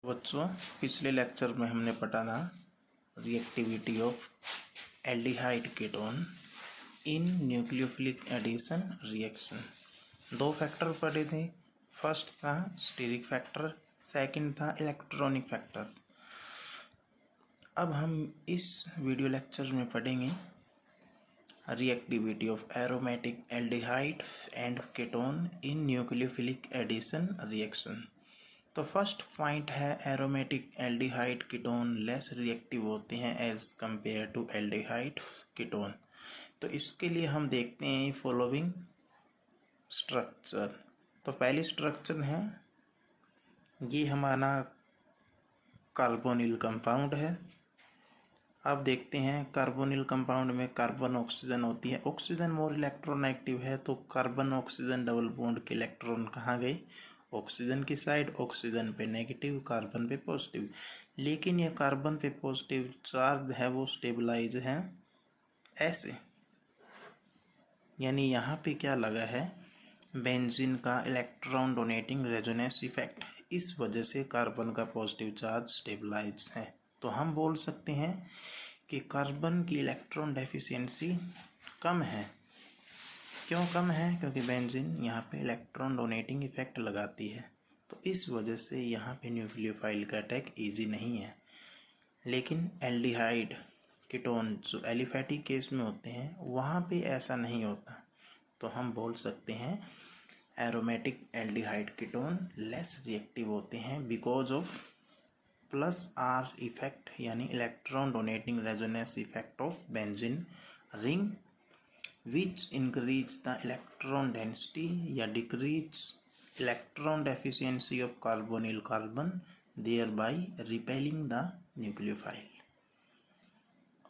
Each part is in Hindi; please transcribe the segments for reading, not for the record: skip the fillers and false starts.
बच्चों, पिछले लेक्चर में हमने पढ़ा था reactivity of aldehyde ketone in nucleophilic addition reaction. दो फैक्टर पढ़े थे। फर्स्ट था स्टीरिक फैक्टर, सेकंड था इलेक्ट्रॉनिक फैक्टर। अब हम इस वीडियो लेक्चर में पढ़ेंगे reactivity of aromatic aldehyde and ketone in nucleophilic addition reaction. तो फर्स्ट पॉइंट है aromatic aldehyde ketone less reactive होते हैं as compare to aldehyde ketone. तो इसके लिए हम देखते हैं फॉलोइंग स्ट्रक्चर। तो पहली स्ट्रक्चर है, ये हमारा कार्बोनिल कंपाउंड है। अब देखते हैं कार्बोनिल कंपाउंड में कार्बन ऑक्सीजन होती है। ऑक्सीजन मोर इलेक्ट्रोनेगेटिव है, तो कार्बन ऑक्सीजन डबल बॉन्ड के इलेक्ट्रॉन कहाँ गए? ऑक्सीजन की साइड। ऑक्सीजन पे नेगेटिव, कार्बन पे पॉजिटिव। लेकिन ये कार्बन पे पॉजिटिव चार्ज है वो स्टेबलाइज है ऐसे, यानी यहाँ पे क्या लगा है? बेंजीन का इलेक्ट्रॉन डोनेटिंग रेजोनेंस इफेक्ट। इस वजह से कार्बन का पॉजिटिव चार्ज स्टेबलाइज है। तो हम बोल सकते हैं कि कार्बन की इलेक्ट्रॉन डेफिशिएंसी कम है। क्यों कम है? क्योंकि बेंजीन यहाँ पे इलेक्ट्रॉन डोनेटिंग इफेक्ट लगाती है। तो इस वजह से यहाँ पे न्यूक्लियोफाइल का अटैक इजी नहीं है। लेकिन एल्डिहाइड कीटोन जो एलिफैटिक केस में होते हैं वहाँ पे ऐसा नहीं होता। तो हम बोल सकते हैं aromatic aldehyde ketone less reactive होते हैं because of plus R effect, यानी electron donating resonance effect of benzene ring which increase the electron density या decrease electron deficiency of carbonyl carbon, thereby repelling the nucleophile।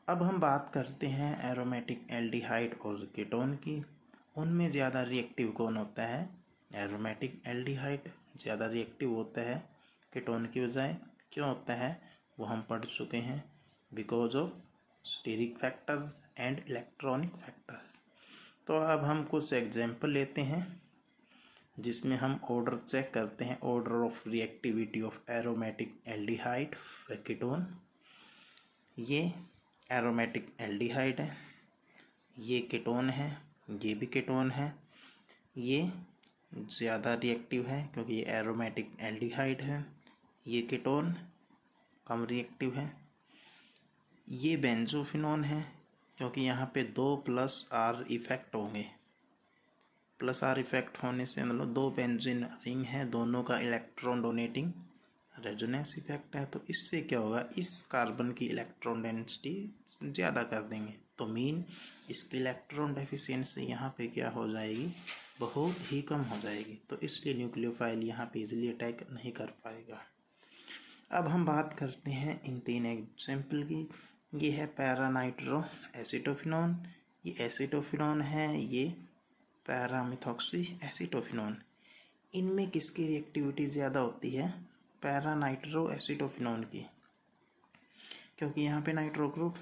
अब हम बात करते हैं एरोमेटिक एल्डिहाइड और कीटोन की। उनमें ज़्यादा रिएक्टिव कौन होता है? एरोमेटिक एल्डिहाइड ज़्यादा रिएक्टिव होता है कीटोन की बजाय। क्यों होता है वो हम पढ़ चुके हैं, because of steric factor and electronic factor. तो अब हम कुछ एग्जाम्पल लेते हैं जिसमें हम ऑर्डर चेक करते हैं, order of reactivity of aromatic aldehyde ketone. ये एरोमेटिक एल्डिहाइड है, ये कीटोन है, ये भी कीटोन है। ये ज़्यादा रिएक्टिव है क्योंकि ये एरोमेटिक एल्डिहाइड है। ये कीटोन कम रिएक्टिव है। ये बेंजोफिनोन है क्योंकि यहाँ पे 2+R इफेक्ट होंगे। प्लस आर इफेक्ट होने से मतलब दो बेंजीन रिंग है, दोनों का इलेक्ट्रॉन डोनेटिंग रेजोनेंस इफेक्ट है। तो इससे क्या होगा? इस कार्बन की इलेक्ट्रॉन डेंसिटी ज़्यादा कर देंगे। तो मीन इसकी इलेक्ट्रॉन डेफिशिएंसी यहाँ पे क्या हो जाएगी? बहुत ही कम हो जाएगी। तो इसलिए न्यूक्लियोफाइल यहाँ पे इजीली अटैक नहीं कर पाएगा। अब हम बात करते हैं इन तीन एग्जाम्पल की। ये है पैरानाइट्रो एसिटोफिनोन, ये एसिटोफिनोन है, ये पैरामिथॉक्सी एसिटोफिनोन। इनमें किसकी रिएक्टिविटी ज़्यादा होती है? पैरानाइट्रो एसिटोफिनोन की, क्योंकि यहाँ पे नाइट्रो ग्रुप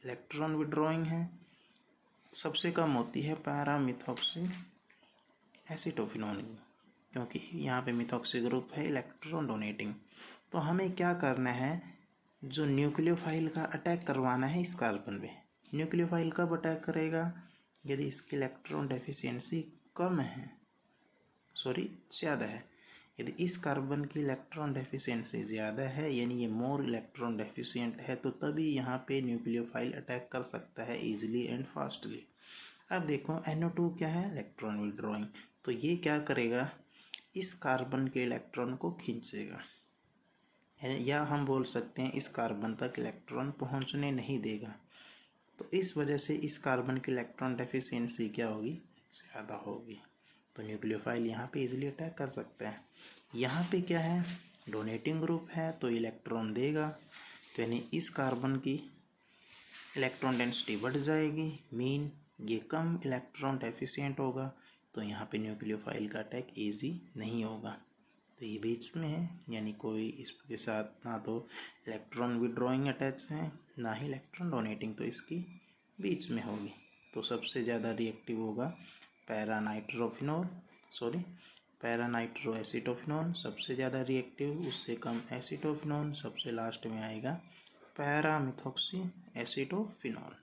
इलेक्ट्रॉन विड्रॉइंग है। सबसे कम होती है पैरामिथॉक्सी एसिटोफिनोन की, क्योंकि यहाँ पे मिथॉक्सी ग्रुप है इलेक्ट्रॉन डोनेटिंग। तो हमें क्या करना है? जो न्यूक्लियोफाइल का अटैक करवाना है इस कार्बन पे। न्यूक्लियोफाइल कब अटैक करेगा? यदि इसकी इलेक्ट्रॉन डेफिशिएंसी कम है, ज़्यादा है। यदि इस कार्बन की इलेक्ट्रॉन डेफिशिएंसी ज़्यादा है, यानी ये मोर इलेक्ट्रॉन डेफिशिएंट है, तो तभी यहाँ पे न्यूक्लियोफाइल अटैक कर सकता है इजीली एंड फास्टली। अब देखो NO2 क्या है? Electron withdrawing. तो ये क्या करेगा? इस कार्बन के इलेक्ट्रॉन को खींचेगा, या हम बोल सकते हैं इस कार्बन तक इलेक्ट्रॉन पहुंचने नहीं देगा। तो इस वजह से इस कार्बन की इलेक्ट्रॉन डेफिशिएंसी क्या होगी? ज़्यादा होगी। तो न्यूक्लियोफाइल यहाँ पे इजीली अटैक कर सकता है। यहाँ पे क्या है? डोनेटिंग ग्रुप है तो इलेक्ट्रॉन देगा, तो यानी इस कार्बन की इलेक्ट्रॉन डेंसिटी बढ़ जाएगी, मीन ये कम इलेक्ट्रॉन डेफिशिएंट होगा। तो यहाँ पे न्यूक्लियोफाइल का अटैक ईजी नहीं होगा। तो ये बीच में है, यानी कोई इसके साथ ना तो इलेक्ट्रॉन विड्रॉइंग अटैच है ना ही इलेक्ट्रॉन डोनेटिंग, तो इसकी बीच में होगी। तो सबसे ज़्यादा रिएक्टिव होगा पैरा नाइट्रो एसिटोफिनोन सबसे ज़्यादा रिएक्टिव, उससे कम एसिटोफिनोन, सबसे लास्ट में आएगा पैरा मिथॉक्सी एसिटोफिनोन।